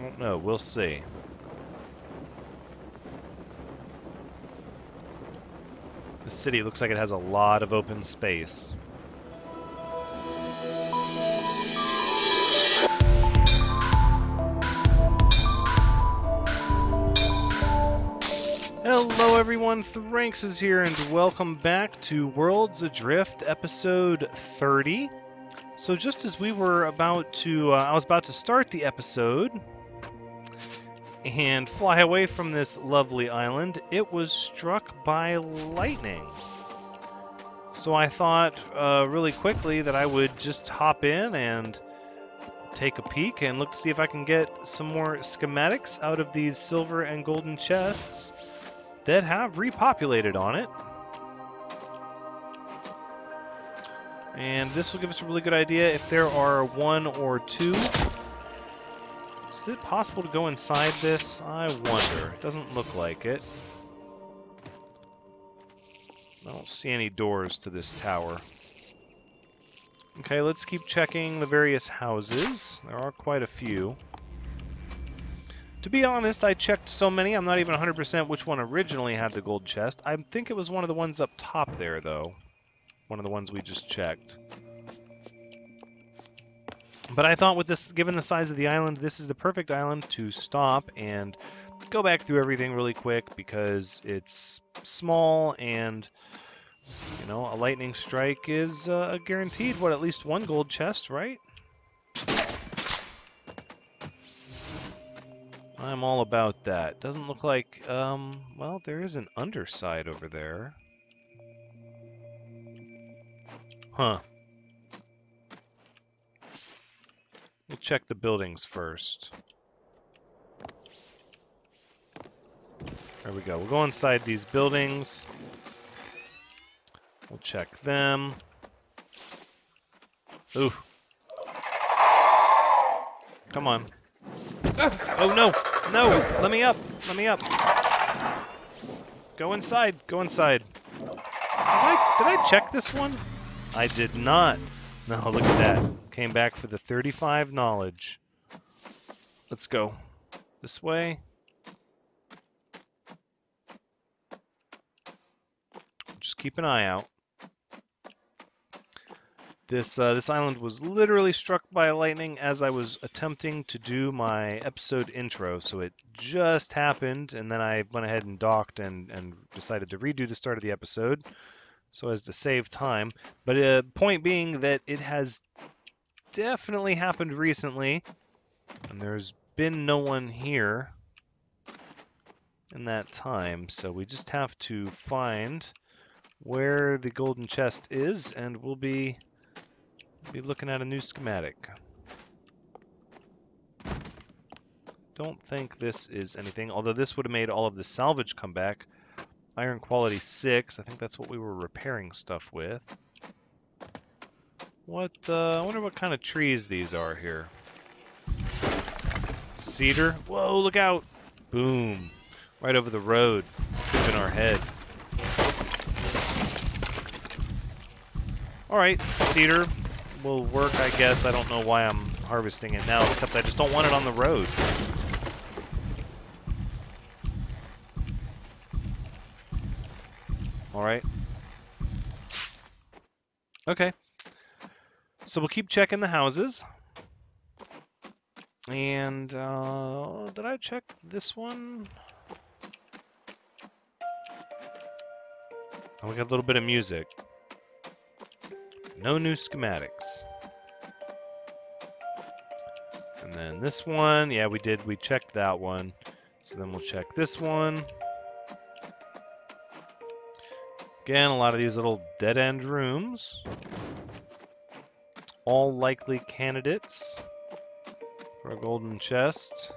I don't know. We'll see. The city looks like it has a lot of open space. Hello everyone, Thranxes here, and welcome back to Worlds Adrift, episode 30. So just as we were about to, I was about to start the episode and fly away from this lovely island, it was struck by lightning. So I thought really quickly that I would just hop in and take a peek and look to see if I can get some more schematics out of these silver and golden chests that have repopulated on it. And this will give us a really good idea if there are one or two. Is it possible to go inside this? I wonder. It doesn't look like it. I don't see any doors to this tower. Okay, let's keep checking the various houses. There are quite a few. To be honest, I checked so many, I'm not even 100% which one originally had the gold chest. I think it was one of the ones up top there, though. One of the ones we just checked. But I thought with this, given the size of the island, this is the perfect island to stop and go back through everything really quick because it's small and, you know, a lightning strike is guaranteed, what, at least one gold chest, right? I'm all about that. Doesn't look like, well, there is an underside over there. Huh. We'll check the buildings first. There we go. We'll go inside these buildings. We'll check them. Ooh. Come on. Oh no! No! Let me up! Let me up! Go inside! Go inside! Did I check this one? I did not. No, look at that. Came back for the 35 knowledge. Let's go. This way. Just keep an eye out. This island was literally struck by lightning as I was attempting to do my episode intro, so it just happened, and then I went ahead and docked and decided to redo the start of the episode so as to save time. But point being that it has definitely happened recently, and there's been no one here in that time, so we just have to find where the golden chest is, and we'll be looking at a new schematic. Don't think this is anything, although this would have made all of the salvage come back. Iron quality 6, I think that's what we were repairing stuff with. What, I wonder what kind of trees these are here. Cedar? Whoa, look out! Boom. Right over the road. In our head. Alright, cedar will work, I guess. I don't know why I'm harvesting it now, except I just don't want it on the road. Alright. Okay. So we'll keep checking the houses. And, did I check this one? Oh, we got a little bit of music. No new schematics. And then this one, yeah, we checked that one. So then we'll check this one. Again, a lot of these little dead-end rooms. All likely candidates for a golden chest.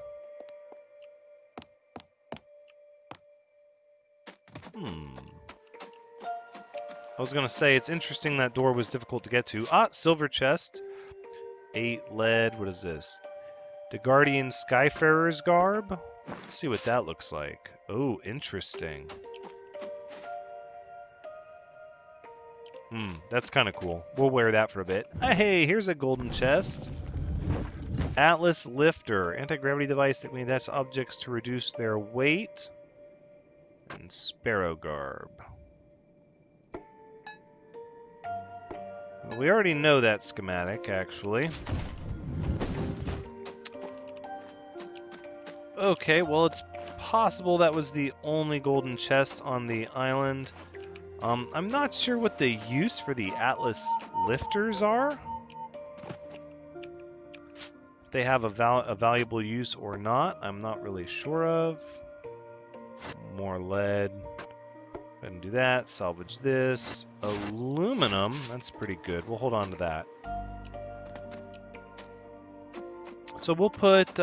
I was going to say, it's interesting that door was difficult to get to. Ah, silver chest. 8 lead. What is this? The Guardian Skyfarer's garb? Let's see what that looks like. Oh, interesting. That's kind of cool. We'll wear that for a bit. Hey, here's a golden chest. Atlas Lifter. Anti-gravity device that can attach objects to reduce their weight. And Sparrow Garb. Well, we already know that schematic, actually. Okay, well, it's possible that was the only golden chest on the island. I'm not sure what the use for the Atlas Lifters are. If they have a valuable use or not, I'm not really sure of. More lead. Go ahead and do that. Salvage this. Aluminum. That's pretty good. We'll hold on to that. So we'll put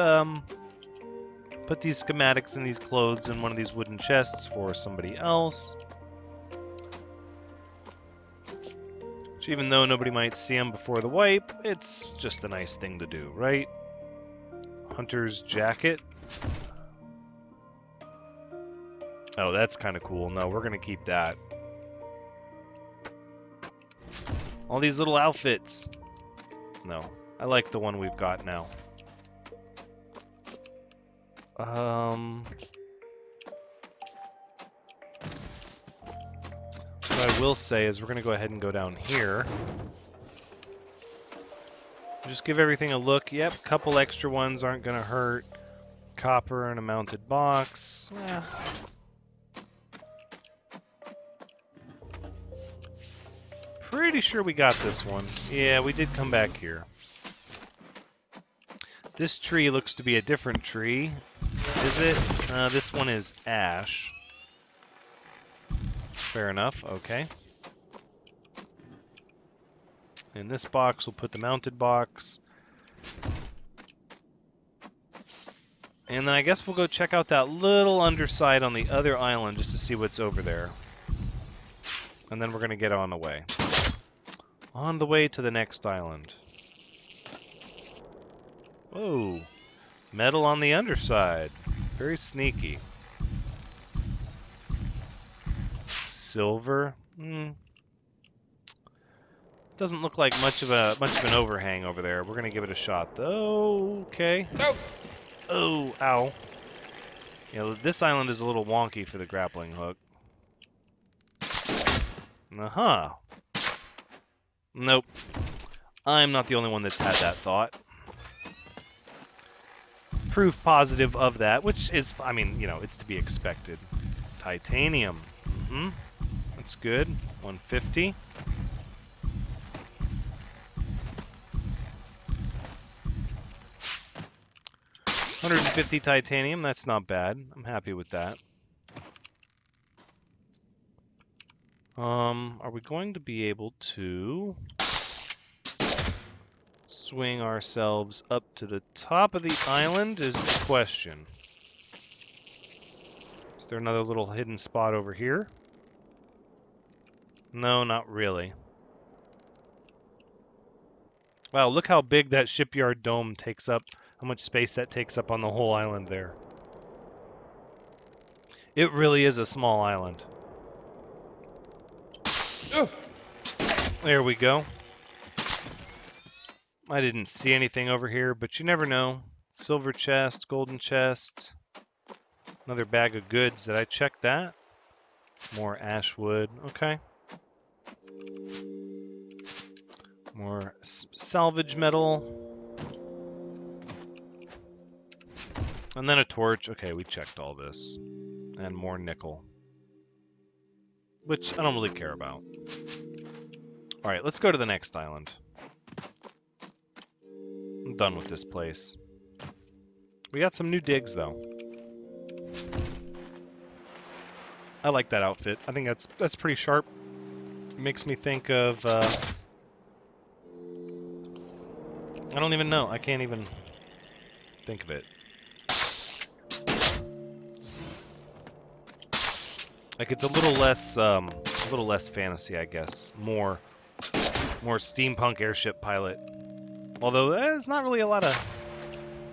these schematics and these clothes in one of these wooden chests for somebody else. Which, even though nobody might see them before the wipe, it's just a nice thing to do, right? Hunter's jacket. Oh, that's kind of cool. No, we're going to keep that. All these little outfits. No, I like the one we've got now. What I will say is we're going to go ahead and go down here. Just give everything a look. Yep, a couple extra ones aren't going to hurt. Copper and a mounted box. Yeah. Pretty sure we got this one. Yeah, we did come back here. This tree looks to be a different tree. Is it? This one is ash. Fair enough, okay. In this box, we'll put the mounted box. And then I guess we'll go check out that little underside on the other island just to see what's over there. And then we're going to get on the way. On the way to the next island. Whoa. Metal on the underside. Very sneaky. Silver. Doesn't look like much of an overhang over there. We're gonna give it a shot though. Okay. No. Oh, ow. Yeah, this island is a little wonky for the grappling hook. Uh-huh. Nope. I'm not the only one that's had that thought. Proof positive of that, which is, I mean, you know, it's to be expected. Titanium. That's good. 150. $150 titanium, that's not bad. I'm happy with that. Are we going to be able to swing ourselves up to the top of the island is the question. Is there another little hidden spot over here? No, not really. Wow, look how big that shipyard dome takes up, how much space that takes up on the whole island there. It really is a small island. There we go. I didn't see anything over here, but you never know. Silver chest, golden chest. Another bag of goods. Did I check that? More ash wood. Okay. More salvage metal. And then a torch. Okay, we checked all this. And more nickel. Which I don't really care about. Alright, let's go to the next island. I'm done with this place. We got some new digs, though. I like that outfit. I think that's pretty sharp. It makes me think of... I don't even know. I can't even think of it. Like, it's a little less fantasy, I guess. More steampunk airship pilot. Although there's not really a lot of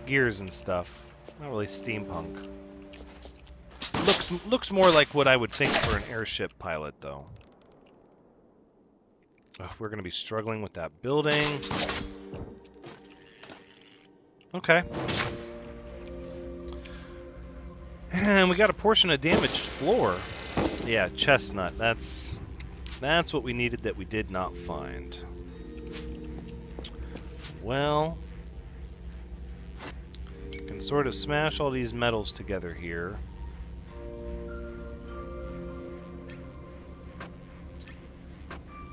gears and stuff. Not really steampunk. Looks more like what I would think for an airship pilot, though. Ugh, we're gonna be struggling with that building. Okay. And we got a portion of damaged floor. Yeah, chestnut. That's what we needed that we did not find. Well, can sort of smash all these metals together here.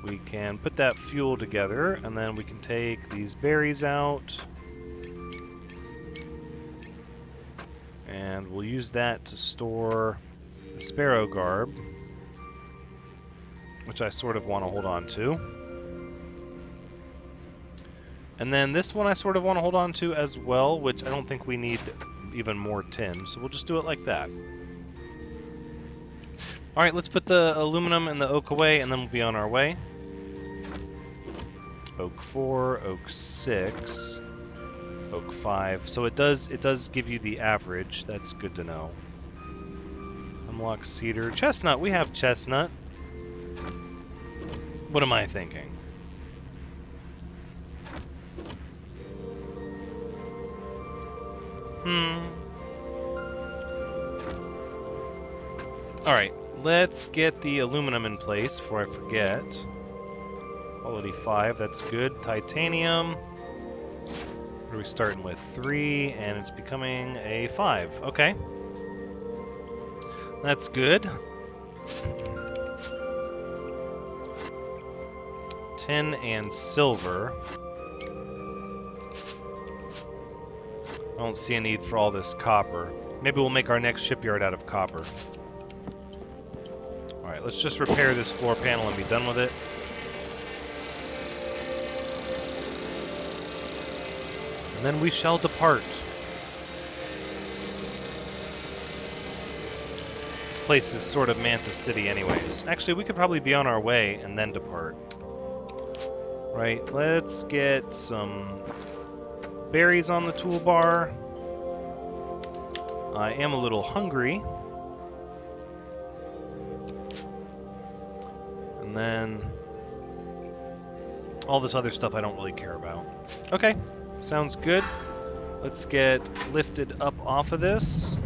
We can put that fuel together, and then we can take these berries out. And we'll use that to store the sparrow garb, which I sort of want to hold on to. And then this one I sort of want to hold on to as well, which I don't think we need even more tin, so we'll just do it like that. Alright, let's put the aluminum and the oak away, and then we'll be on our way. Oak 4, oak 6, oak 5. So it does give you the average. That's good to know. Unlock cedar. Chestnut, we have chestnut. What am I thinking? Alright, let's get the aluminum in place before I forget. Quality 5, that's good. Titanium. What are we starting with? 3, and it's becoming a 5. Okay. That's good. Tin and silver. I don't see a need for all this copper. Maybe we'll make our next shipyard out of copper. Alright, let's just repair this floor panel and be done with it. And then we shall depart. This place is sort of Manta City anyways. Actually, we could probably be on our way and then depart. Right, let's get some berries on the toolbar. I am a little hungry. And then all this other stuff I don't really care about. Okay, sounds good. Let's get lifted up off of this.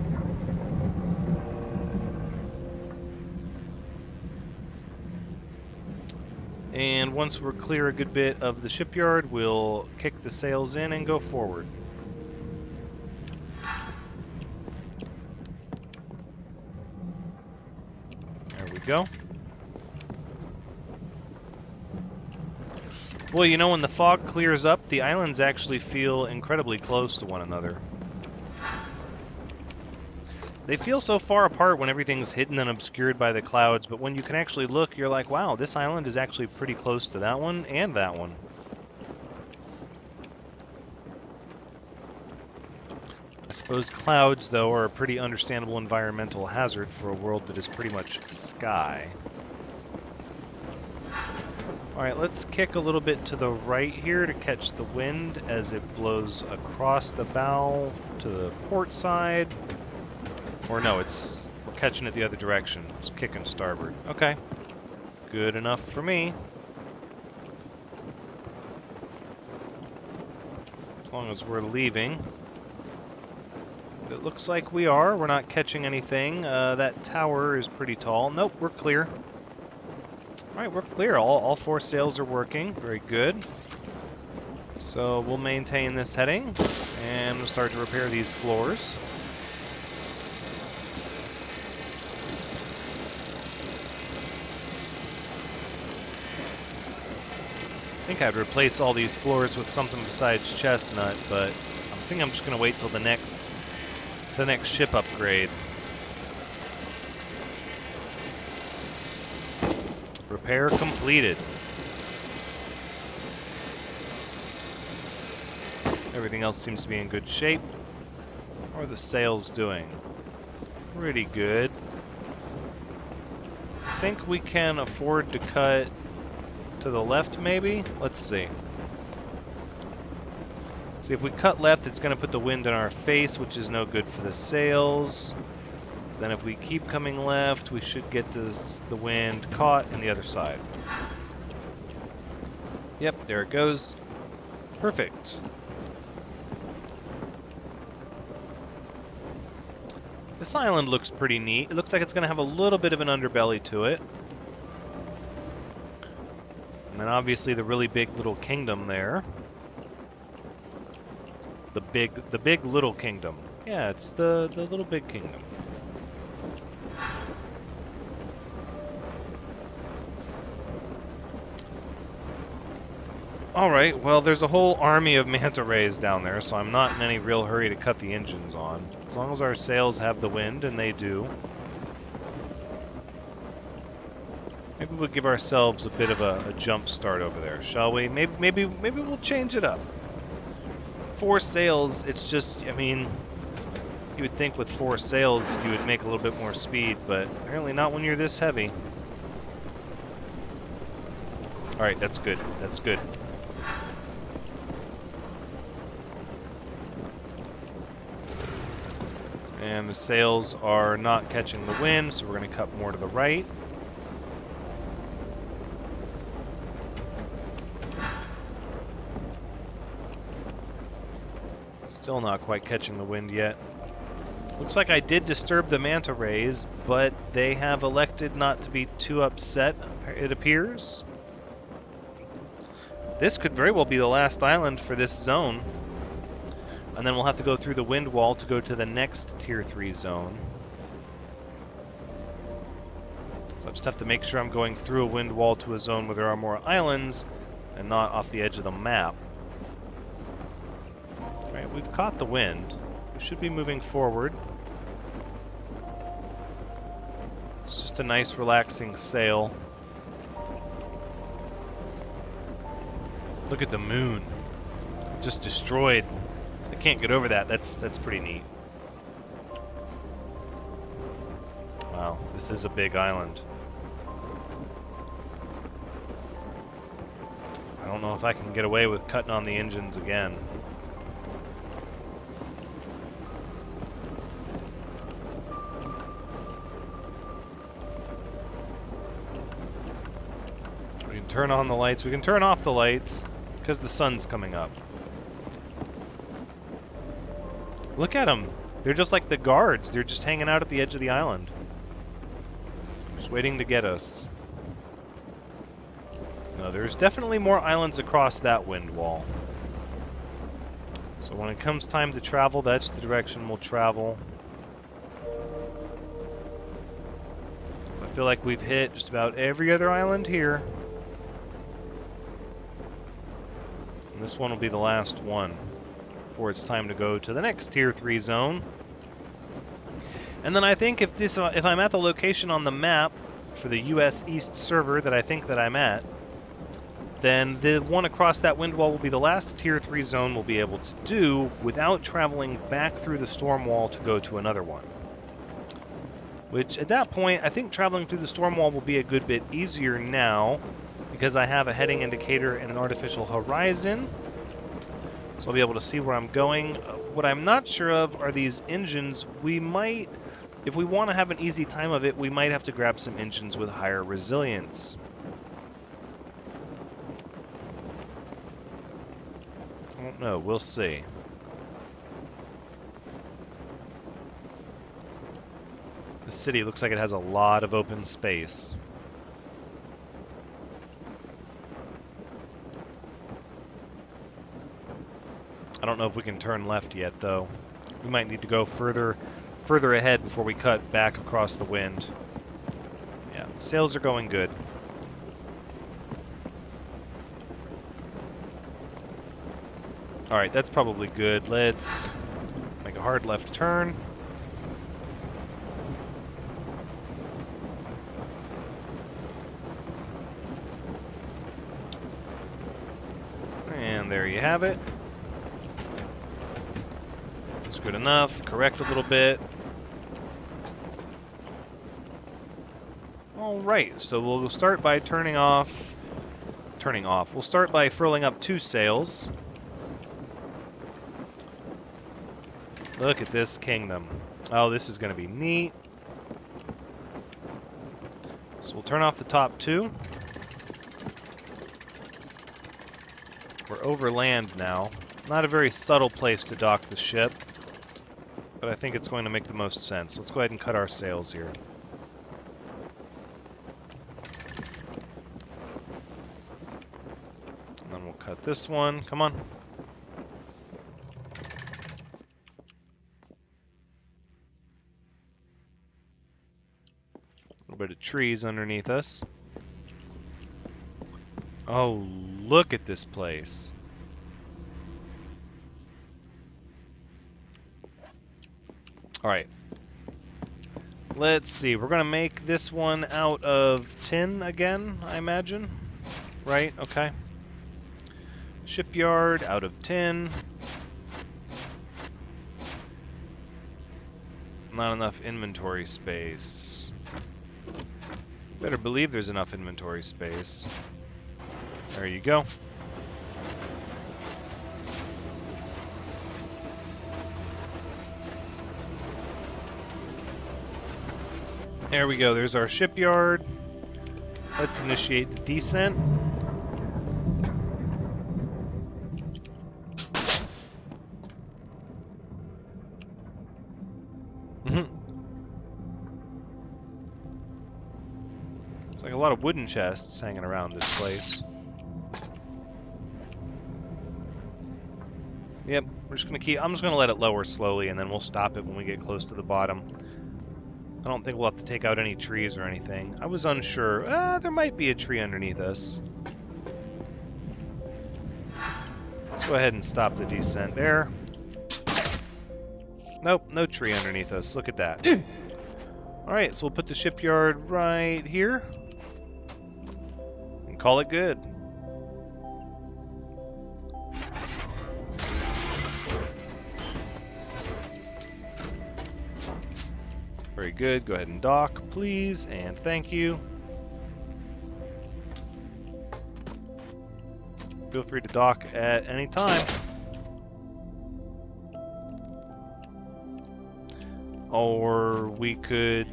And once we're clear a good bit of the shipyard, we'll kick the sails in and go forward. There we go. Boy, you know, when the fog clears up, the islands actually feel incredibly close to one another. They feel so far apart when everything's hidden and obscured by the clouds, but when you can actually look, you're like, wow, this island is actually pretty close to that one and that one. I suppose clouds, though, are a pretty understandable environmental hazard for a world that is pretty much sky. Alright, let's kick a little bit to the right here to catch the wind as it blows across the bow to the port side. Or no, we're catching it the other direction. It's kicking starboard. Okay. Good enough for me. As long as we're leaving. It looks like we are. We're not catching anything. That tower is pretty tall. Nope, we're clear. Alright, we're clear. All 4 sails are working. Very good. So we'll maintain this heading and we'll start to repair these floors. I think I'd replace all these floors with something besides chestnut, but I think I'm just going to wait till the next ship upgrade. Repair completed. Everything else seems to be in good shape. How are the sails doing? Pretty good. I think we can afford to cut to the left, maybe? Let's see. See, if we cut left, it's going to put the wind in our face, which is no good for the sails. Then if we keep coming left, we should get the wind caught in the other side. Yep, there it goes. Perfect. This island looks pretty neat. It looks like it's going to have a little bit of an underbelly to it. And then obviously the really big little kingdom there. The big little kingdom. Yeah, it's the little big kingdom. Alright, well there's a whole army of manta rays down there, so I'm not in any real hurry to cut the engines on. As long as our sails have the wind, and they do. Maybe we'll give ourselves a bit of a jump start over there, shall we? Maybe we'll change it up. 4 sails, it's just, I mean, you would think with 4 sails you would make a little bit more speed, but apparently not when you're this heavy. Alright, that's good. That's good. And the sails are not catching the wind, so we're going to cut more to the right. Still not quite catching the wind yet. Looks like I did disturb the manta rays, but they have elected not to be too upset, it appears. This could very well be the last island for this zone. And then we'll have to go through the wind wall to go to the next Tier 3 zone. So I just have to make sure I'm going through a wind wall to a zone where there are more islands and not off the edge of the map. Alright, we've caught the wind. We should be moving forward. It's just a nice relaxing sail. Look at the moon. Just destroyed. I can't get over that. That's pretty neat. Wow, this is a big island. I don't know if I can get away with cutting on the engines again. We can turn on the lights. We can turn off the lights because the sun's coming up. Look at them. They're just like the guards. They're just hanging out at the edge of the island. Just waiting to get us. No, there's definitely more islands across that wind wall. So when it comes time to travel, that's the direction we'll travel. So I feel like we've hit just about every other island here. And this one will be the last one. Before it's time to go to the next Tier 3 zone. And then I think if I'm at the location on the map for the US East server that I think that I'm at, then the one across that wind wall will be the last Tier 3 zone we'll be able to do without traveling back through the storm wall to go to another one. Which, at that point, I think traveling through the storm wall will be a good bit easier now, because I have a heading indicator and an artificial horizon. So I'll be able to see where I'm going. What I'm not sure of are these engines. We might, if we want to have an easy time of it, we might have to grab some engines with higher resilience. I don't know, we'll see. The city looks like it has a lot of open space. I don't know if we can turn left yet, though. We might need to go further ahead before we cut back across the wind. Yeah, sails are going good. Alright, that's probably good. Let's make a hard left turn. And there you have it. That's good enough. Correct a little bit. Alright, so we'll start by turning off. We'll start by furling up 2 sails. Look at this kingdom. Oh, this is going to be neat. So we'll turn off the top 2. We're over land now. Not a very subtle place to dock the ship. but I think it's going to make the most sense. Let's go ahead and cut our sails here. And then we'll cut this one. Come on. A little bit of trees underneath us. Oh, look at this place. All right. Let's see. We're going to make this one out of tin again, I imagine. Right? Okay. Shipyard out of tin. Not enough inventory space. Better believe there's enough inventory space. There you go. There we go. There's our shipyard. Let's initiate the descent. It's like a lot of wooden chests hanging around this place. Yep, we're just gonna I'm just gonna let it lower slowly, and then we'll stop it when we get close to the bottom. I don't think we'll have to take out any trees or anything. I was unsure. There might be a tree underneath us. Let's go ahead and stop the descent there. Nope, no tree underneath us. Look at that. Alright, so we'll put the shipyard right here. And call it good. Very good. Go ahead and dock, please, and thank you. Feel free to dock at any time. Or we could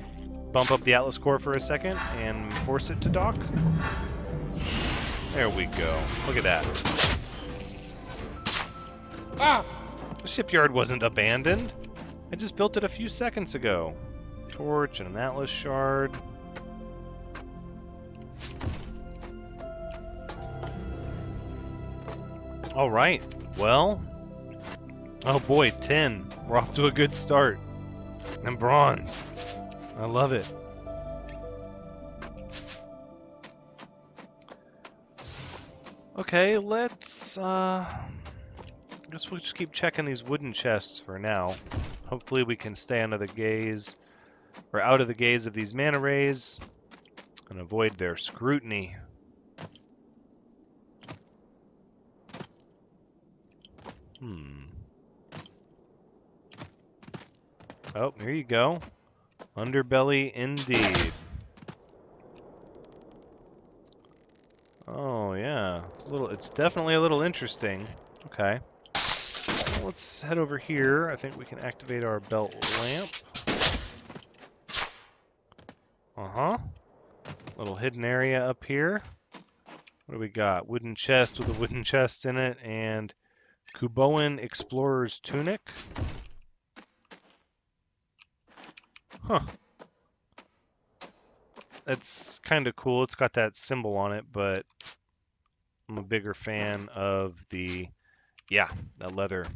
bump up the Atlas core for a second and force it to dock. There we go. Look at that. Ah! The shipyard wasn't abandoned. I just built it a few seconds ago. Torch and an Atlas shard. All right. Well. Oh boy, 10. We're off to a good start. And bronze. I love it. Okay, let's I guess we'll just keep checking these wooden chests for now. Hopefully we can stay under the gaze, or out of the gaze of these manta rays, and avoid their scrutiny. Oh, here you go. Underbelly indeed. Oh yeah, it's definitely a little interesting. Okay. Well, let's head over here. I think we can activate our belt lamp. Little hidden area up here. What do we got? Wooden chest with a wooden chest in it, and Kuboan Explorer's Tunic. Huh. It's kind of cool. It's got that symbol on it, but I'm a bigger fan of the, yeah, a leather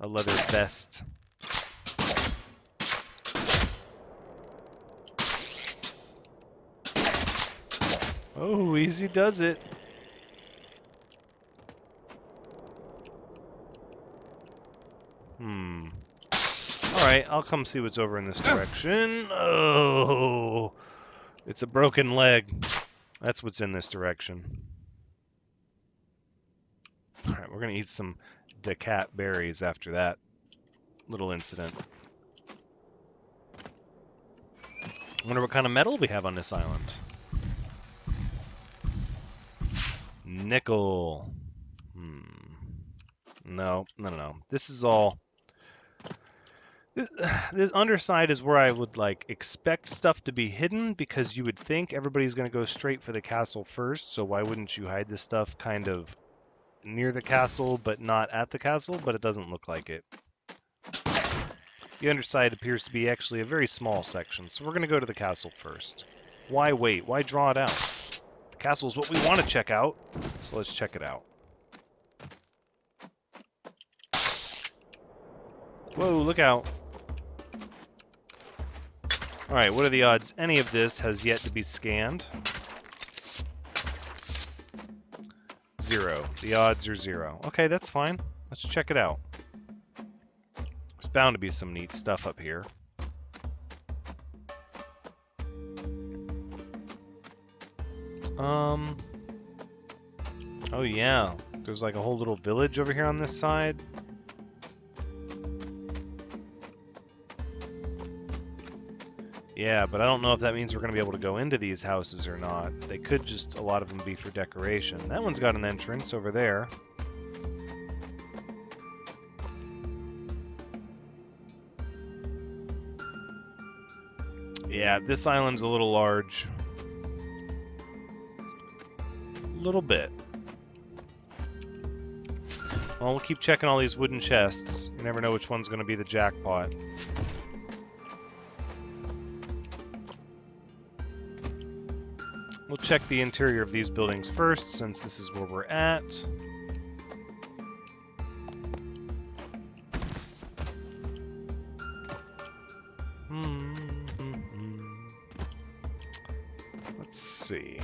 vest. Oh, easy does it. Alright, I'll come see what's over in this direction. Oh, it's a broken leg. That's what's in this direction. Alright, we're going to eat some Decat berries after that little incident. I wonder what kind of metal we have on this island. Nickel. No. This is all... This underside is where I would like expect stuff to be hidden, because you would think everybody's going to go straight for the castle first, so why wouldn't you hide this stuff kind of near the castle but not at the castle? But it doesn't look like it. The underside appears to be actually a very small section, so we're going to go to the castle first. Why wait? Why draw it out? The castle is what we want to check out, so let's check it out. Whoa, look out. Alright, what are the odds any of this has yet to be scanned? 0. The odds are 0. Okay, that's fine. Let's check it out. There's bound to be some neat stuff up here. Oh yeah, there's like a whole little village over here on this side. Yeah, but I don't know if that means we're going to be able to go into these houses or not. They could just, a lot of them, be for decoration. That one's got an entrance over there. Yeah, this island's a little large. A little bit. Well, we'll keep checking all these wooden chests. You never know which one's going to be the jackpot. We'll check the interior of these buildings first, since this is where we're at. Let's see.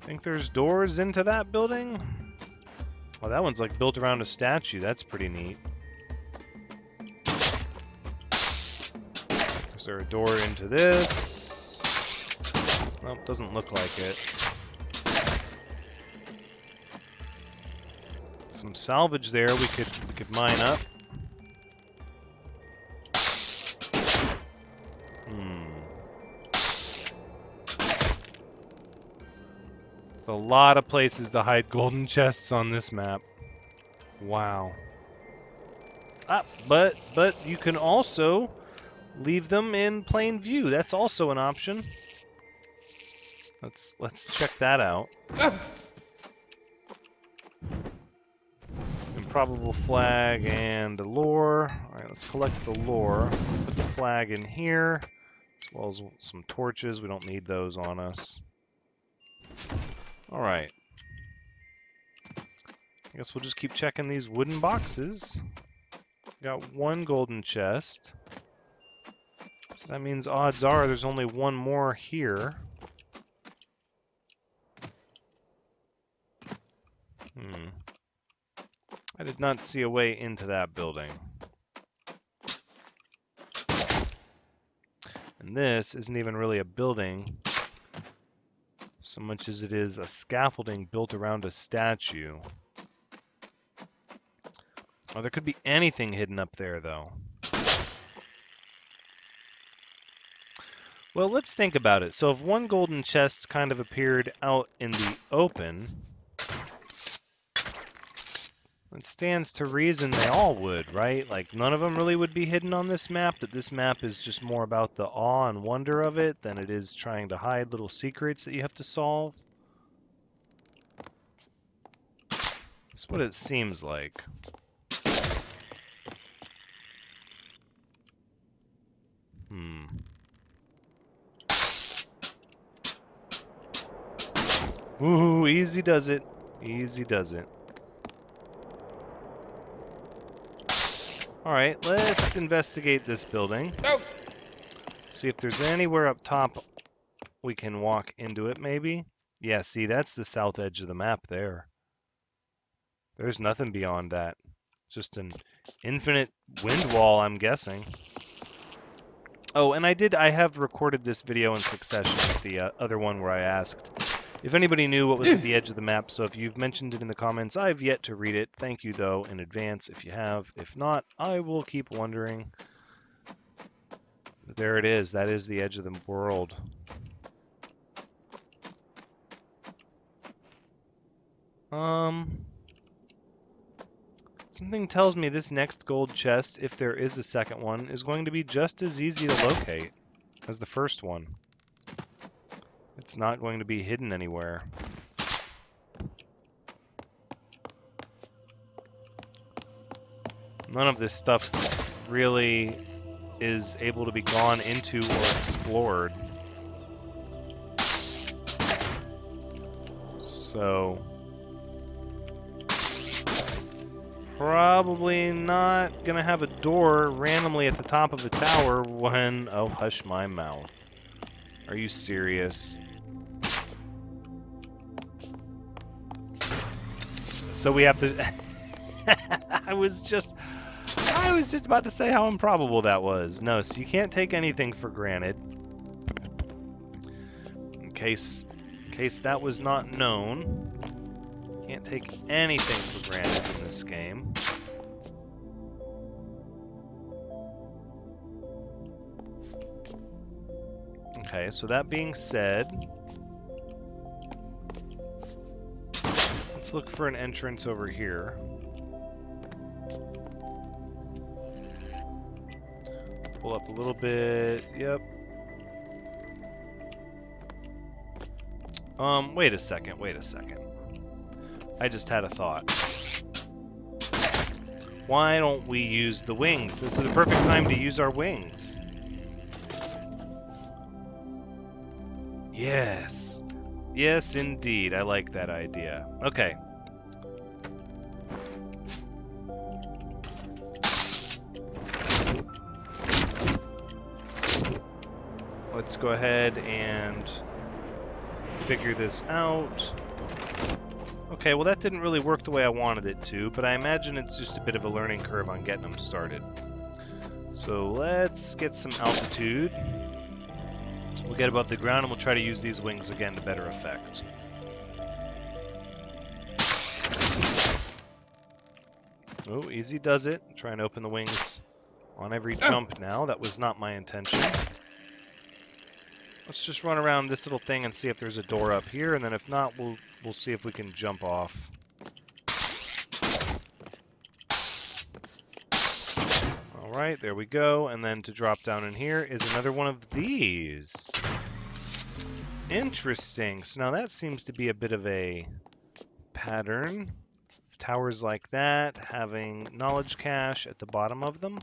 Think there's doors into that building? Oh, that one's like built around a statue. That's pretty neat. Is there a door into this? Nope, doesn't look like it. Some salvage there we could mine up. There's a lot of places to hide golden chests on this map. Wow. Ah, but you can also leave them in plain view. That's also an option. Let's check that out. Improbable flag and the lore. Alright, let's collect the lore. Put the flag in here, as well as some torches. We don't need those on us. Alright. I guess we'll just keep checking these wooden boxes. Got one golden chest. So that means odds are there's only one more here. I did not see a way into that building. And this isn't even really a building so much as it is a scaffolding built around a statue. Oh, there could be anything hidden up there, though. Well, let's think about it. So if one golden chest kind of appeared out in the open, it stands to reason they all would, right? Like, none of them really would be hidden on this map, that this map is just more about the awe and wonder of it than it is trying to hide little secrets that you have to solve. That's what it seems like. Ooh, easy does it. Easy does it. Alright, let's investigate this building. Oh. See if there's anywhere up top we can walk into it, maybe. Yeah, see, that's the south edge of the map there. There's nothing beyond that. Just an infinite wind wall, I'm guessing. Oh, and I have recorded this video in succession with the other one where I asked if anybody knew what was at the edge of the map, so if you've mentioned it in the comments, I've yet to read it. Thank you, though, in advance if you have. If not, I will keep wondering. But there it is. That is the edge of the world. Something tells me this next gold chest, if there is a second one, is going to be just as easy to locate as the first one. It's not going to be hidden anywhere. None of this stuff really is able to be gone into or explored. So probably not gonna have a door randomly at the top of the tower when... Oh, hush my mouth. Are you serious? So we have to... I was just about to say how improbable that was. No, so you can't take anything for granted. In case that was not known. Can't take anything for granted in this game. Okay, so that being said, let's look for an entrance over here. Pull up a little bit. Yep. Wait a second. I just had a thought. Why don't we use the wings? This is the perfect time to use our wings. Yes. Yes, indeed. I like that idea. Okay. Let's go ahead and figure this out. Okay, well that didn't really work the way I wanted it to, but I imagine it's just a bit of a learning curve on getting them started. So let's get some altitude. We'll get above the ground and we'll try to use these wings again to better effect. Oh, easy does it. Try and open the wings on every jump now. That was not my intention. Let's just run around this little thing and see if there's a door up here, and then if not, we'll see if we can jump off. Alright, there we go. And then to drop down in here is another one of these. Interesting. So now that seems to be a bit of a pattern. Towers like that, having knowledge cache at the bottom of them.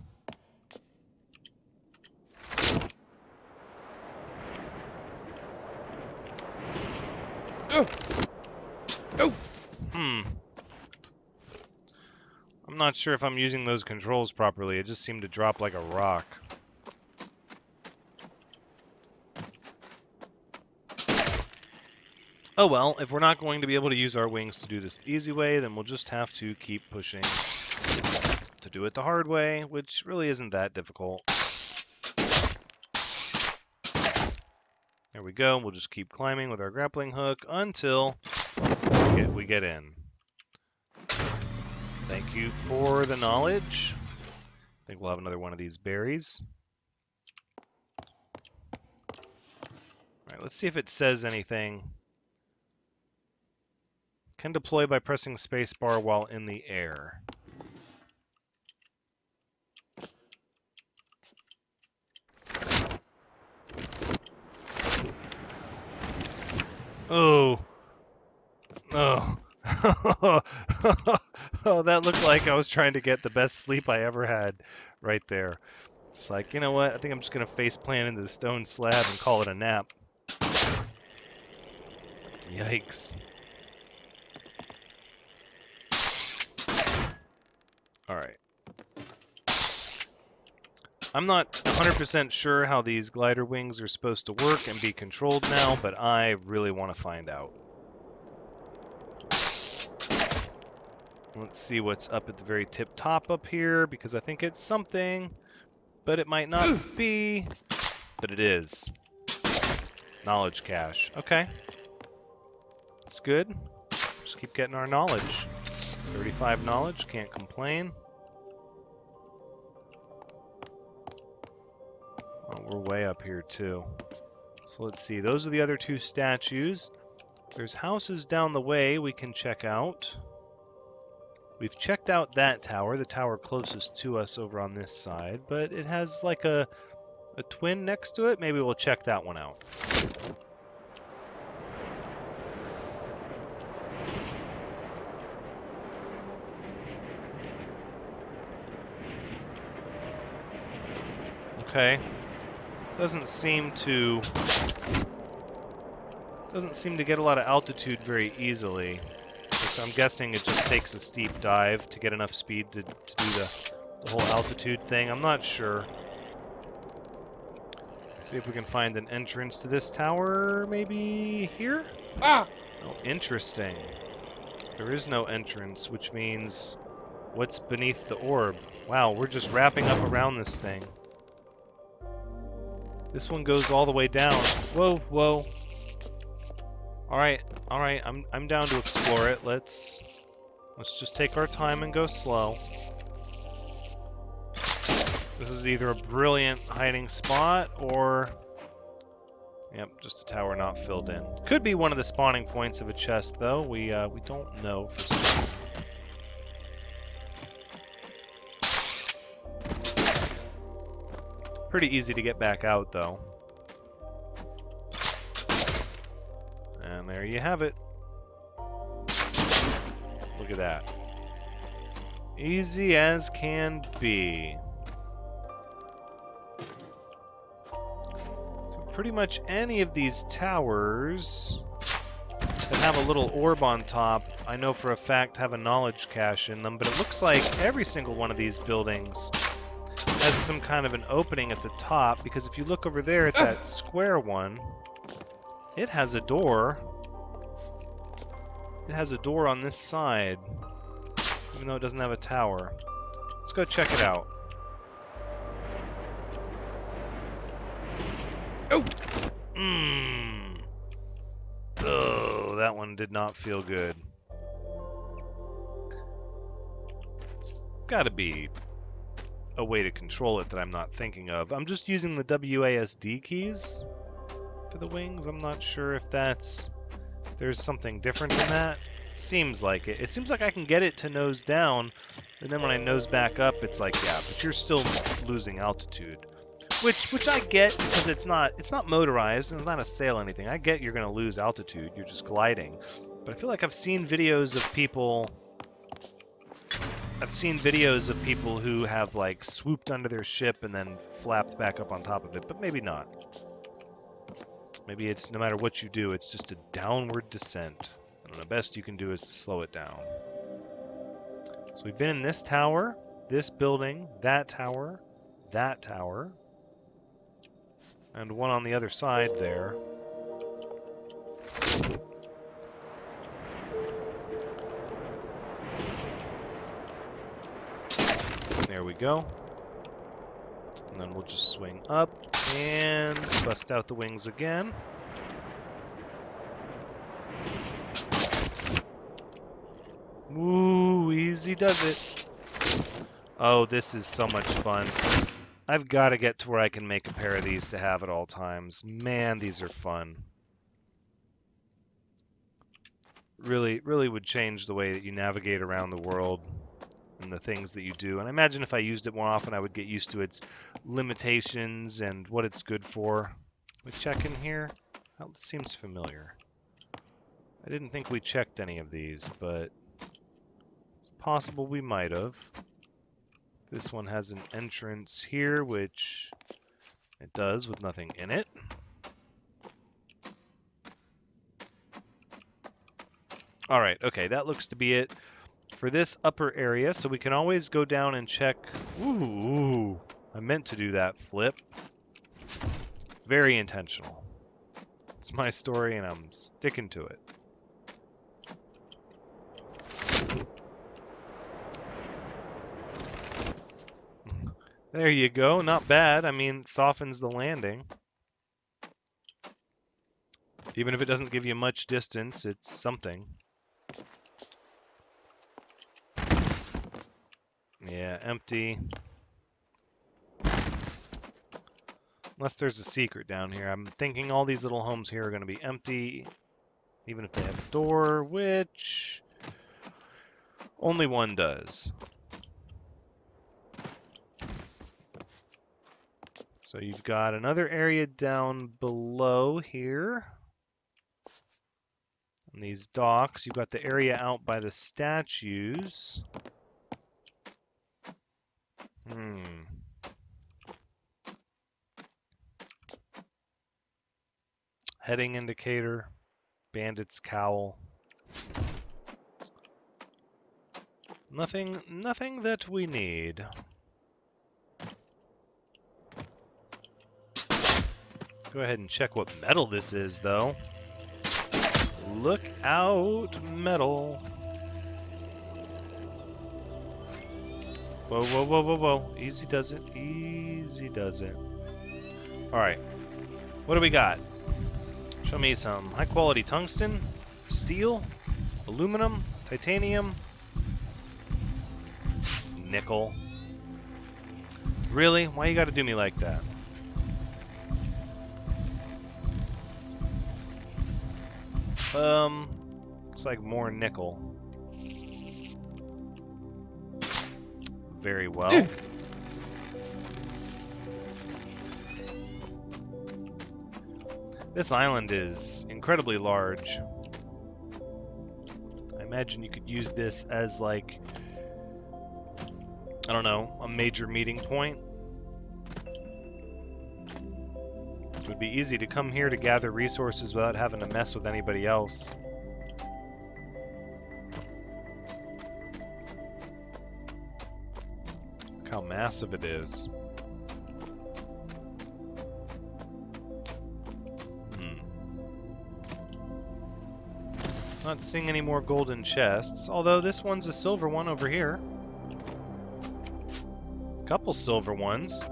I'm not sure if I'm using those controls properly. It just seemed to drop like a rock. Oh well, if we're not going to be able to use our wings to do this the easy way, then we'll just have to keep pushing to do it the hard way, which really isn't that difficult. There we go. We'll just keep climbing with our grappling hook until we get in. Thank you for the knowledge. I think we'll have another one of these berries. Alright, let's see if it says anything. Can deploy by pressing spacebar while in the air. Oh. Oh. Oh, that looked like I was trying to get the best sleep I ever had right there. It's like, you know what? I think I'm just going to face plant into the stone slab and call it a nap. Yikes. Alright. I'm not 100% sure how these glider wings are supposed to work and be controlled now, but I really want to find out. Let's see what's up at the very tip top up here, because I think it's something, but it might not be, but it is. Knowledge cache. Okay. That's good. Just keep getting our knowledge. 35 knowledge, can't complain. Oh, we're way up here too. So let's see, those are the other two statues. There's houses down the way we can check out. We've checked out that tower, the tower closest to us over on this side, but it has like a twin next to it. Maybe we'll check that one out. okay. Doesn't seem to get a lot of altitude very easily. So I'm guessing it just takes a steep dive to get enough speed to do the whole altitude thing. I'm not sure. See if we can find an entrance to this tower, maybe here? Ah! Oh, interesting. There is no entrance, which means what's beneath the orb? Wow, we're just wrapping up around this thing. This one goes all the way down. Whoa, whoa. All right, I'm down to explore it. Let's just take our time and go slow. This is either a brilliant hiding spot or, yep, just a tower not filled in. Could be one of the spawning points of a chest, though. We don't know for certain. Pretty easy to get back out, though. And there you have it. Look at that. Easy as can be. So pretty much any of these towers that have a little orb on top, I know for a fact have a knowledge cache in them, but it looks like every single one of these buildings has some kind of an opening at the top, because if you look over there at that square one, it has a door. It has a door on this side, even though it doesn't have a tower. Let's go check it out. Oh! Oh, that one did not feel good. It's gotta be a way to control it that I'm not thinking of. I'm just using the WASD keys for the wings. I'm not sure if there's something different in that. Seems like it. It seems like I can get it to nose down, and then when I nose back up, it's like, yeah, but you're still losing altitude. Which I get, because it's not motorized and it's not a sail or anything. I get you're going to lose altitude. You're just gliding. But I feel like I've seen videos of people who have like swooped under their ship and then flapped back up on top of it, but maybe not. Maybe it's no matter what you do, it's just a downward descent. And the best you can do is to slow it down. So we've been in this tower, this building, that tower, and one on the other side there. There we go. And then we'll just swing up and bust out the wings again. Woo, easy does it. Oh, this is so much fun. I've got to get to where I can make a pair of these to have at all times. Man, these are fun. Really, really would change the way that you navigate around the world and the things that you do. And I imagine if I used it more often, I would get used to its limitations and what it's good for. We check in here. That seems familiar. I didn't think we checked any of these, but it's possible we might have. This one has an entrance here, which it does with nothing in it. All right, okay, that looks to be it for this upper area, so we can always go down and check. Ooh, I meant to do that flip. Very intentional. It's my story, and I'm sticking to it. There you go, not bad. I mean, it softens the landing. Even if it doesn't give you much distance, it's something. Yeah, empty. Unless there's a secret down here. I'm thinking all these little homes here are going to be empty, even if they have a door, which only one does. So you've got another area down below here. And these docks, you've got the area out by the statues. Heading indicator. Bandit's cowl. Nothing that we need. Go ahead and check what metal this is, though. Look out, metal. Whoa, whoa, whoa, whoa, whoa. Easy does it. Easy does it. Alright. What do we got? Show me some high-quality tungsten, steel, aluminum, titanium, nickel. Really? Why you gotta do me like that? Looks like more nickel. Very well. This island is incredibly large. I imagine you could use this as, like, I don't know, a major meeting point. It would be easy to come here to gather resources without having to mess with anybody else. Look how massive it is. Not seeing any more golden chests, although this one's a silver one over here. Couple silver ones.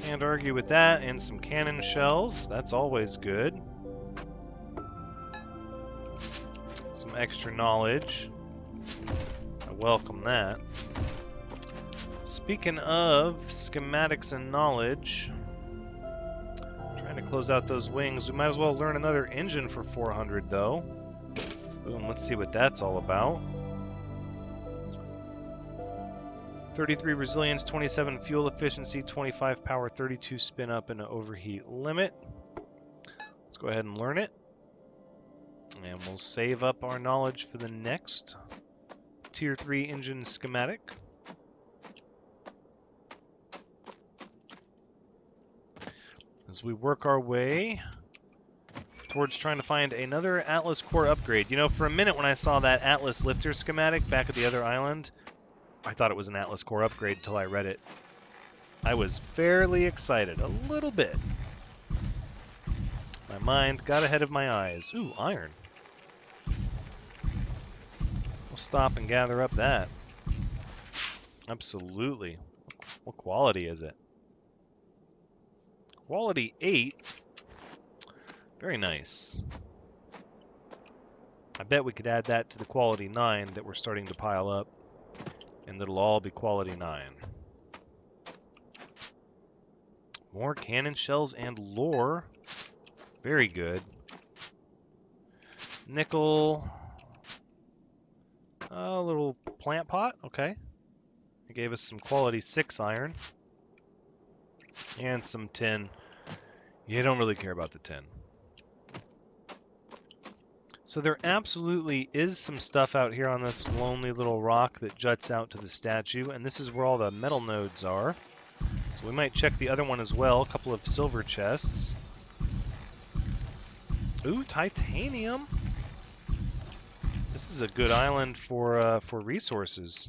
Can't argue with that, and some cannon shells. That's always good. Some extra knowledge. I welcome that. Speaking of schematics and knowledge, trying to close out those wings. We might as well learn another engine for 400, though. Boom, let's see what that's all about. 33 resilience, 27 fuel efficiency, 25 power, 32 spin up, and an overheat limit. Let's go ahead and learn it. And we'll save up our knowledge for the next Tier 3 engine schematic. As we work our way towards trying to find another Atlas core upgrade. You know, for a minute when I saw that Atlas lifter schematic back at the other island, I thought it was an Atlas core upgrade until I read it. I was fairly excited, a little bit. My mind got ahead of my eyes. Ooh, iron. We'll stop and gather up that. Absolutely. What quality is it? Quality 8. Very nice. I bet we could add that to the quality 9 that we're starting to pile up. And it'll all be quality 9. More cannon shells and lore. Very good. Nickel. A little plant pot. Okay. It gave us some quality 6 iron. And some tin. You don't really care about the tin. So there absolutely is some stuff out here on this lonely little rock that juts out to the statue, and this is where all the metal nodes are. So we might check the other one as well. A couple of silver chests. Ooh, titanium. This is a good island for resources.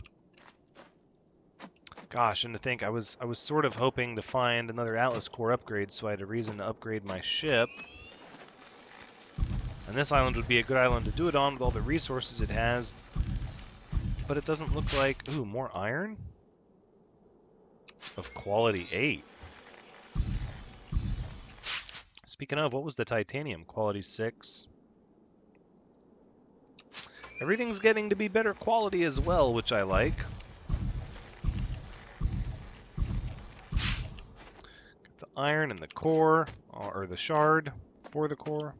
Gosh, and to think, I was sort of hoping to find another Atlas core upgrade, so I had a reason to upgrade my ship. And this island would be a good island to do it on with all the resources it has. But it doesn't look like... Ooh, more iron? Of quality 8. Speaking of, what was the titanium? Quality 6. Everything's getting to be better quality as well, which I like. Got the iron and the core, or the shard for the core.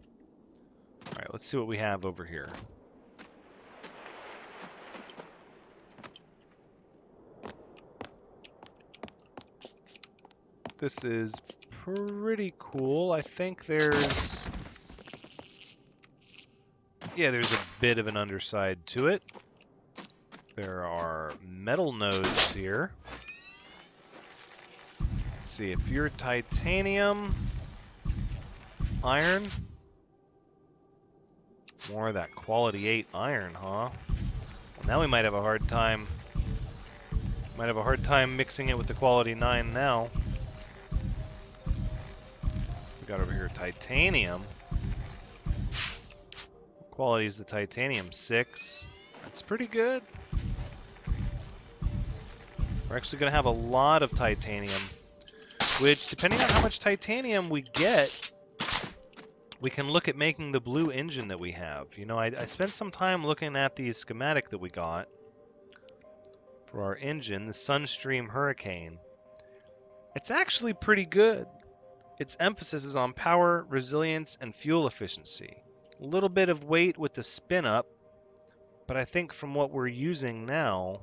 Alright, let's see what we have over here. This is pretty cool. I think there's... Yeah, there's a bit of an underside to it. There are metal nodes here. Let's see, if you're titanium... iron. More of that quality 8 iron, huh? Well, now we might have a hard time. Might have a hard time mixing it with the quality 9 now. We got over here titanium. What quality is the titanium? 6. That's pretty good. We're actually going to have a lot of titanium, which, depending on how much titanium we get, we can look at making the blue engine that we have. You know, I spent some time looking at the schematic that we got for our engine, the Sunstream Hurricane. It's actually pretty good. Its emphasis is on power, resilience, and fuel efficiency. A little bit of weight with the spin up, but I think from what we're using now,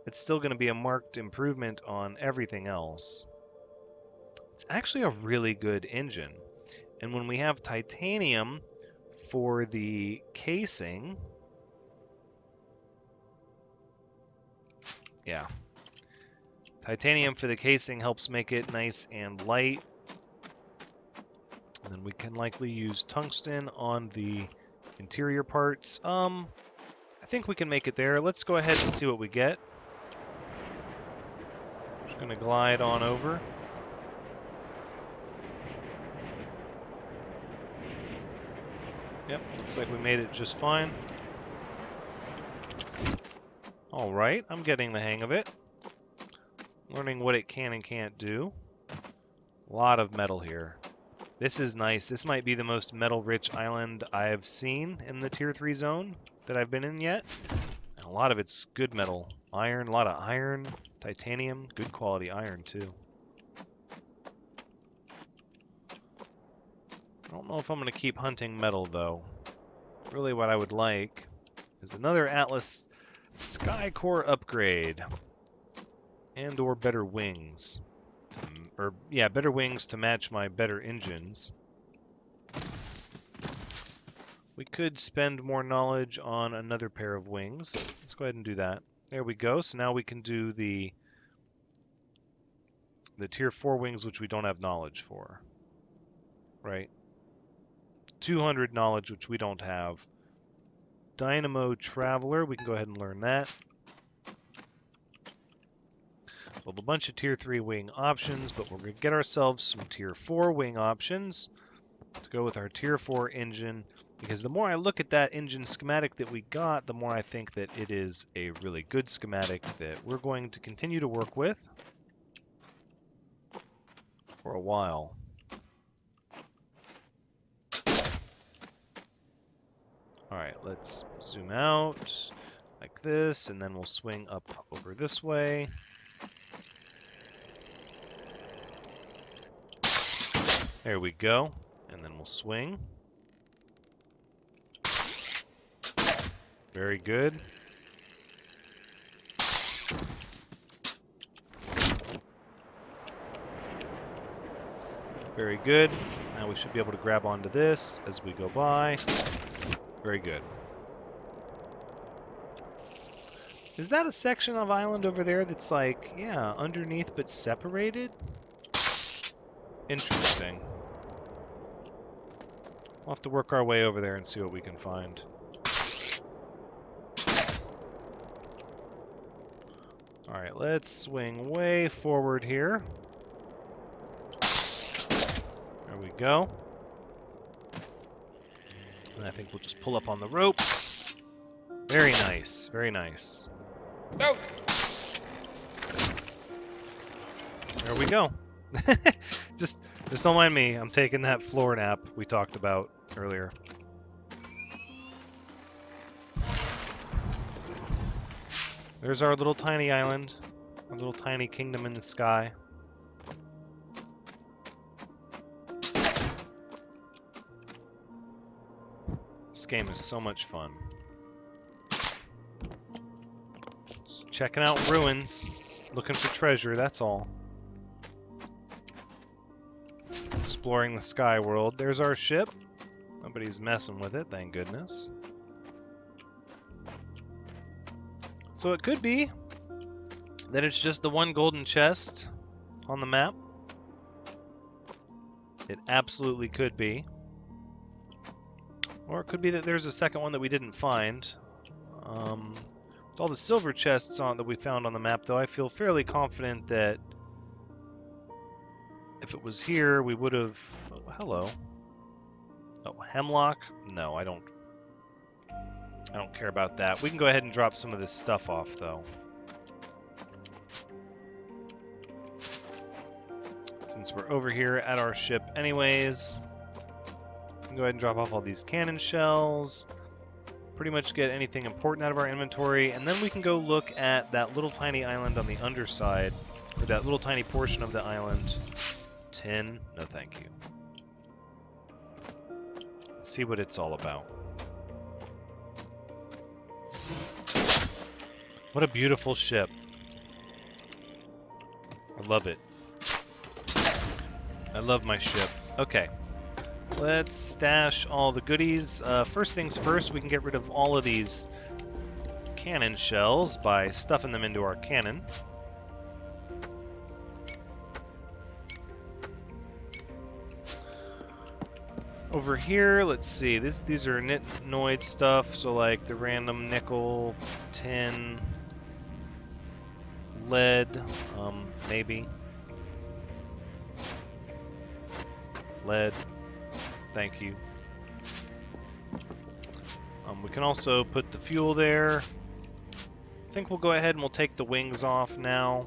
it's still going to be a marked improvement on everything else. It's actually a really good engine. And when we have titanium for the casing, yeah, titanium for the casing helps make it nice and light. And then we can likely use tungsten on the interior parts. I think we can make it there. Let's go ahead and see what we get. Just gonna glide on over. Yep, looks like we made it just fine. Alright, I'm getting the hang of it. Learning what it can and can't do. A lot of metal here. This is nice. This might be the most metal-rich island I've seen in the Tier 3 zone that I've been in yet. And a lot of it's good metal. Iron, a lot of iron, titanium, good quality iron too. I don't know if I'm going to keep hunting metal though. Really what I would like is another Atlas Sky Core upgrade. And or better wings. Better wings to match my better engines. We could spend more knowledge on another pair of wings. Let's go ahead and do that. There we go. So now we can do the Tier 4 wings, which we don't have knowledge for. Right? 200 knowledge, which we don't have. Dynamo Traveler, we can go ahead and learn that. We'll have a bunch of Tier 3 wing options, but we're going to get ourselves some Tier 4 wing options to go with our Tier 4 engine, because the more I look at that engine schematic that we got, the more I think that it is a really good schematic that we're going to continue to work with for a while. Alright, let's zoom out like this, and then we'll swing up over this way. There we go, and then we'll swing. Very good. Very good. Now we should be able to grab onto this as we go by. Very good. Is that a section of island over there that's like, yeah, underneath but separated? Interesting. We'll have to work our way over there and see what we can find. Alright, let's swing way forward here. There we go. And I think we'll just pull up on the rope. Very nice, very nice. No. There we go. Just don't mind me. I'm taking that floor nap we talked about earlier. There's our little tiny island, our little tiny kingdom in the sky. This game is so much fun. Just checking out ruins, looking for treasure, that's all. Exploring the sky world. There's our ship. Nobody's messing with it, thank goodness. So it could be that it's just the one golden chest on the map. It absolutely could be. Or it could be that there's a second one that we didn't find. With all the silver chests on that we found on the map, though, I feel fairly confident that if it was here, we would have... Oh, hello. Oh, hemlock? No, I don't care about that. We can go ahead and drop some of this stuff off, though. Since we're over here at our ship anyways, we can go ahead and drop off all these cannon shells. Pretty much get anything important out of our inventory, and then we can go look at that little tiny island on the underside, or that little tiny portion of the island. Tin? No thank you. See what it's all about. What a beautiful ship. I love it. I love my ship. Okay. Let's stash all the goodies. First things first, we can get rid of all of these cannon shells by stuffing them into our cannon. Over here, let's see. These are Knoweldge stuff, so like the random nickel, tin, lead, maybe. Lead. Thank you. We can also put the fuel there. I think we'll go ahead and we'll take the wings off now.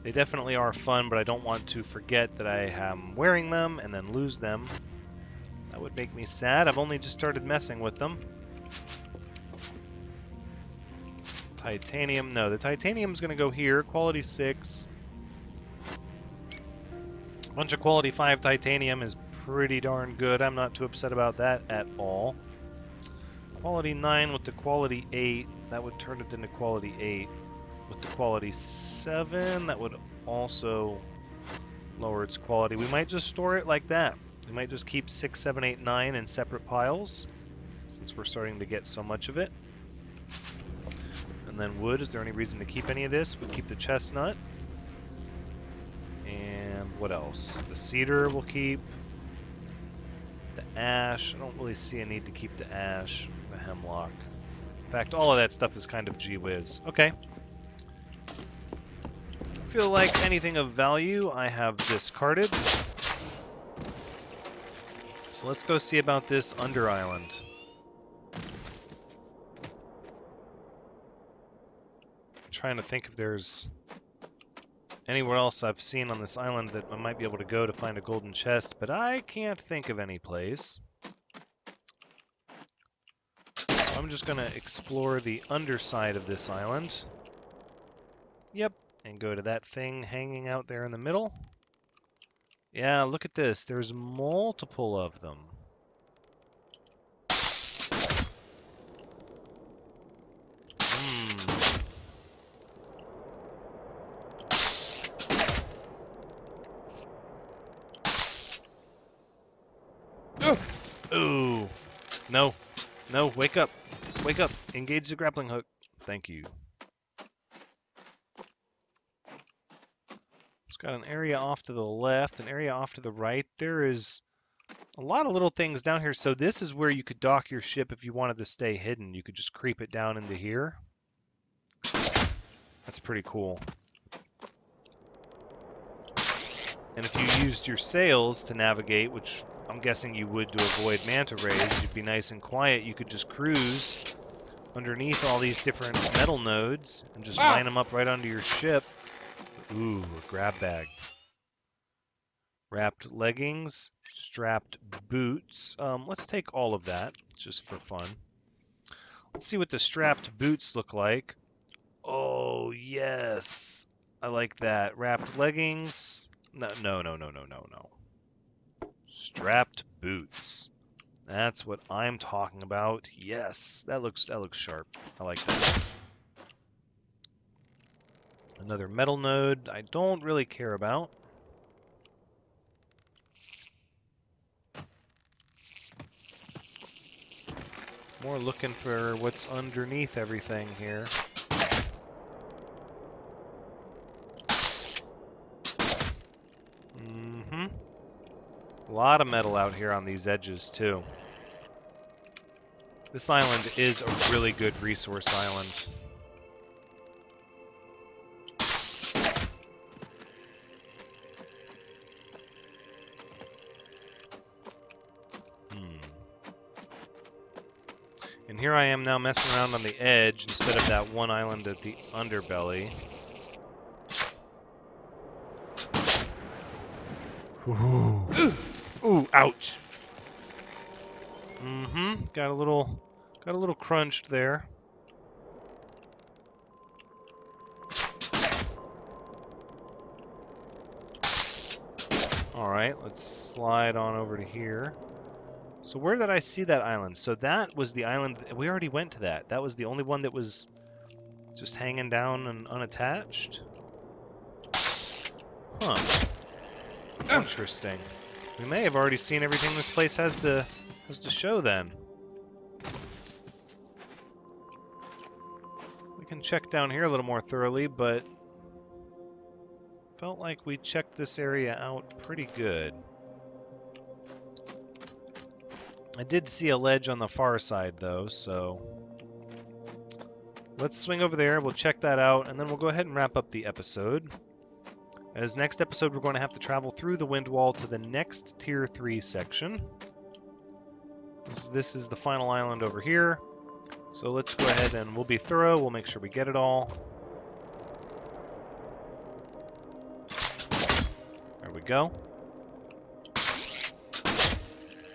They definitely are fun, but I don't want to forget that I am wearing them and then lose them. That would make me sad. I've only just started messing with them. Titanium. No, the titanium's going to go here. Quality 6. A bunch of quality 5 titanium is pretty darn good. I'm not too upset about that at all. Quality 9 with the quality 8, that would turn it into quality 8. With the quality 7, that would also lower its quality. We might just store it like that. We might just keep 6, 7, 8, 9 in separate piles, since we're starting to get so much of it. And then wood, is there any reason to keep any of this? We keep the chestnut. And what else? The cedar we'll keep. The ash, I don't really see a need to keep the ash. The hemlock. In fact, all of that stuff is kind of gee whiz. Okay. I feel like anything of value I have discarded. So let's go see about this under island. I'm trying to think if there's anywhere else I've seen on this island that I might be able to go to find a golden chest, but I can't think of any place. So I'm just going to explore the underside of this island. Yep, and go to that thing hanging out there in the middle. Yeah, look at this. There's multiple of them. Ooh. No. No, wake up. Wake up. Engage the grappling hook. Thank you. It's got an area off to the left, an area off to the right. There is a lot of little things down here. So this is where you could dock your ship if you wanted to stay hidden. You could just creep it down into here. That's pretty cool. And if you used your sails to navigate, which I'm guessing you would to avoid manta rays, you'd be nice and quiet. You could just cruise underneath all these different metal nodes and just line them up right onto your ship. Ooh, a grab bag. Wrapped leggings, strapped boots. Let's take all of that, just for fun. Let's see what the strapped boots look like. Oh, yes. I like that. Wrapped leggings. No. Strapped boots. That's what I'm talking about. Yes, that looks sharp. I like that. Another metal node I don't really care about. More looking for what's underneath everything here. lot of metal out here on these edges, too. This island is a really good resource island. And here I am now messing around on the edge instead of that one island at the underbelly. Ooh, ooh, ouch. Got a little crunched there. All right, let's slide on over to here. So where did I see that island? So that was the island. We already went to that. That was the only one that was just hanging down and unattached. Huh. Interesting. We may have already seen everything this place has to show then. We can check down here a little more thoroughly, but felt like we checked this area out pretty good. I did see a ledge on the far side though, so let's swing over there, we'll check that out, and then we'll go ahead and wrap up the episode. As next episode, we're going to have to travel through the wind wall to the next Tier 3 section. This is the final island over here. So let's go ahead and we'll be thorough. We'll make sure we get it all. There we go.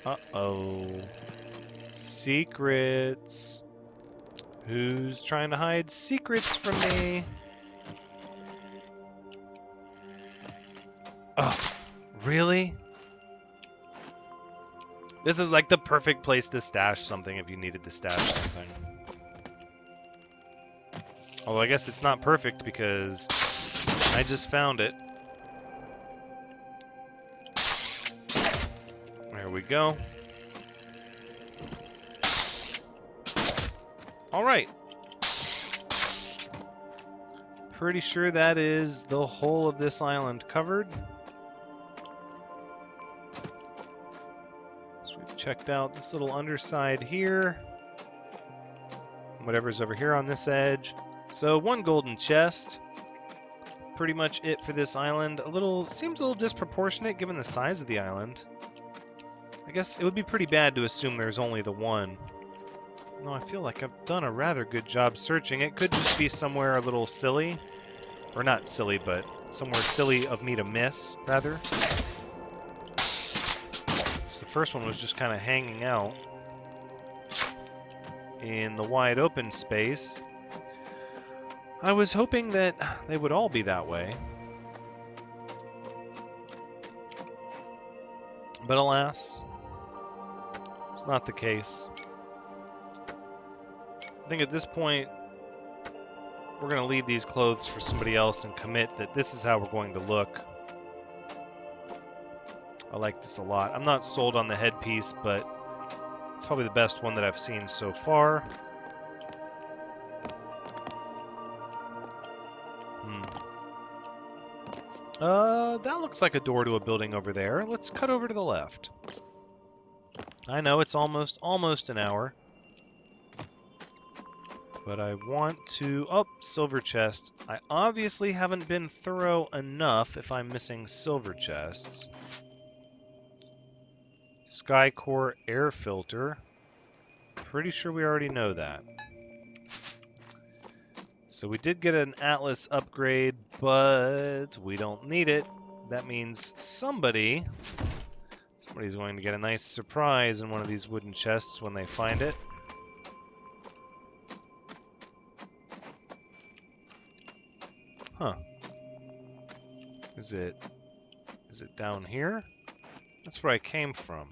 Uh-oh. Secrets. Who's trying to hide secrets from me? Oh, really? This is like the perfect place to stash something if you needed to stash something. Although I guess it's not perfect because I just found it. There we go. Alright. Pretty sure that is the whole of this island covered. So we've checked out this little underside here. Whatever's over here on this edge. So one golden chest. Pretty much it for this island. Seems a little disproportionate given the size of the island. I guess it would be pretty bad to assume there's only the one. No, I feel like I've done a rather good job searching. It could just be somewhere a little silly. Or not silly, but somewhere silly of me to miss, rather. So the first one was just kind of hanging out in the wide open space. I was hoping that they would all be that way. But alas, it's not the case. I think at this point, we're going to leave these clothes for somebody else and commit that this is how we're going to look. I like this a lot. I'm not sold on the headpiece, but it's probably the best one that I've seen so far. That looks like a door to a building over there. Let's cut over to the left. I know it's almost an hour. But I want to... Oh, silver chest. I obviously haven't been thorough enough if I'm missing silver chests. Skycore air filter. Pretty sure we already know that. So we did get an Atlas upgrade, but we don't need it. That means somebody's going to get a nice surprise in one of these wooden chests when they find it. Huh. Is it down here? That's where I came from.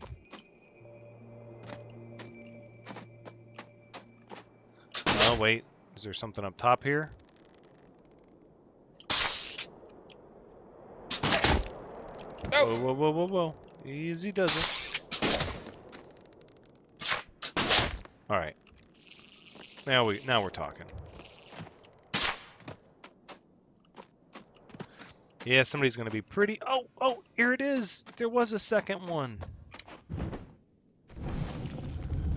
Oh, wait. Is there something up top here? Whoa, whoa, whoa, whoa, whoa. Easy does it. Alright. Now we're talking. Yeah, somebody's going to be pretty... Oh, here it is! There was a second one.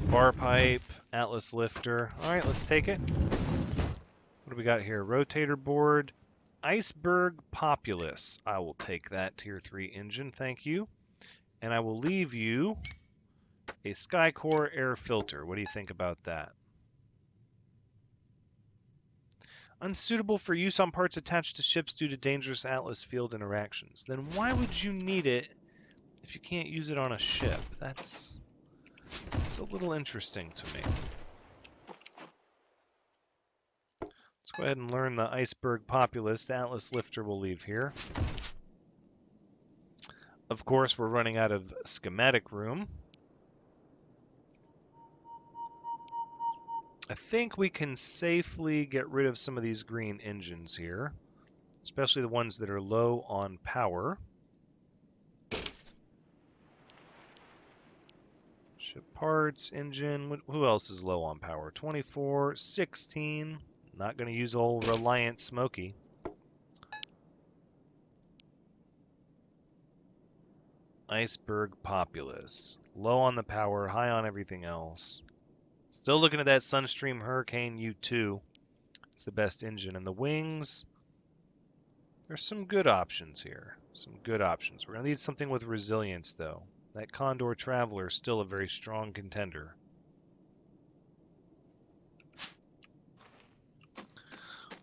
Bar pipe, Atlas lifter. Alright, let's take it. What do we got here? Rotator board, iceberg populace. I will take that tier 3 engine, thank you. And I will leave you a Skycore air filter. What do you think about that? Unsuitable for use on parts attached to ships due to dangerous Atlas field interactions. Then why would you need it if you can't use it on a ship? That's a little interesting to me. Let's go ahead and learn the iceberg populace. The Atlas lifter we'll leave here. Of course, we're running out of schematic room. I think we can safely get rid of some of these green engines here, especially the ones that are low on power. Ship parts, engine, who else is low on power? 24, 16, not going to use old Reliant Smoky. Iceberg populace, low on the power, high on everything else. Still looking at that Sunstream Hurricane U2. It's the best engine. And the wings, there's some good options here. Some good options. We're going to need something with resilience, though. That Condor Traveler is still a very strong contender.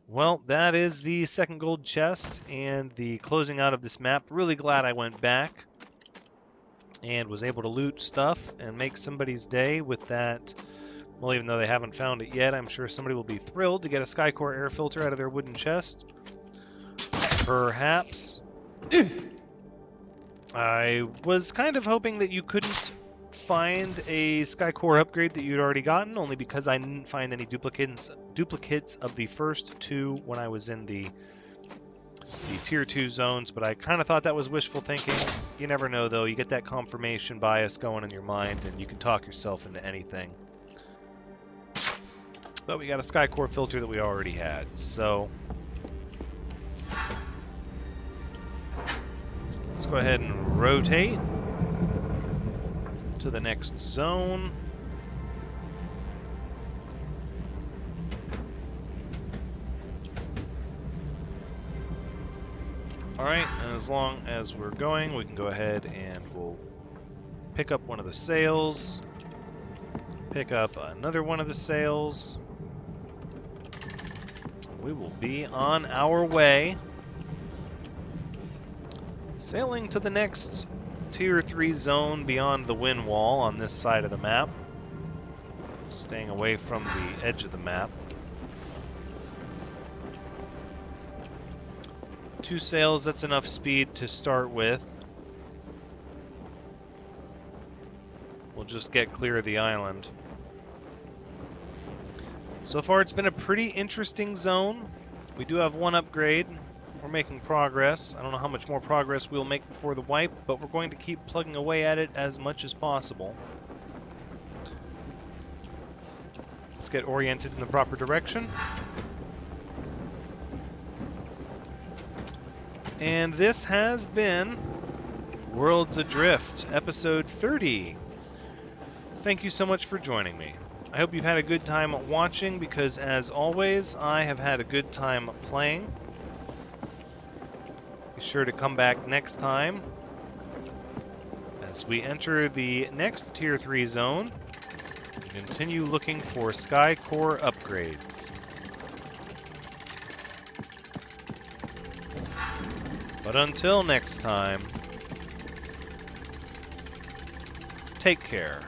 Well, that is the second gold chest and the closing out of this map. Really glad I went back and was able to loot stuff and make somebody's day with that. Well, even though they haven't found it yet, I'm sure somebody will be thrilled to get a Skycore air filter out of their wooden chest. Perhaps. I was kind of hoping that you couldn't find a Skycore upgrade that you'd already gotten, only because I didn't find any duplicates of the first two when I was in the tier 2 zones, but I kind of thought that was wishful thinking. You never know, though. You get that confirmation bias going in your mind, and you can talk yourself into anything. But we got a Skycore filter that we already had, so let's go ahead and rotate to the next zone. Alright, and as long as we're going, we can go ahead and we'll pick up one of the sails, pick up another one of the sails. We will be on our way, sailing to the next tier 3 zone beyond the wind wall on this side of the map, staying away from the edge of the map. 2 sails, that's enough speed to start with. We'll just get clear of the island. So far it's been a pretty interesting zone. We do have one upgrade. We're making progress. I don't know how much more progress we'll make before the wipe, but we're going to keep plugging away at it as much as possible. Let's get oriented in the proper direction. And this has been Worlds Adrift, episode 30. Thank you so much for joining me. I hope you've had a good time watching, because as always, I have had a good time playing. Be sure to come back next time as we enter the next tier 3 zone and continue looking for Skycore upgrades. But until next time, take care.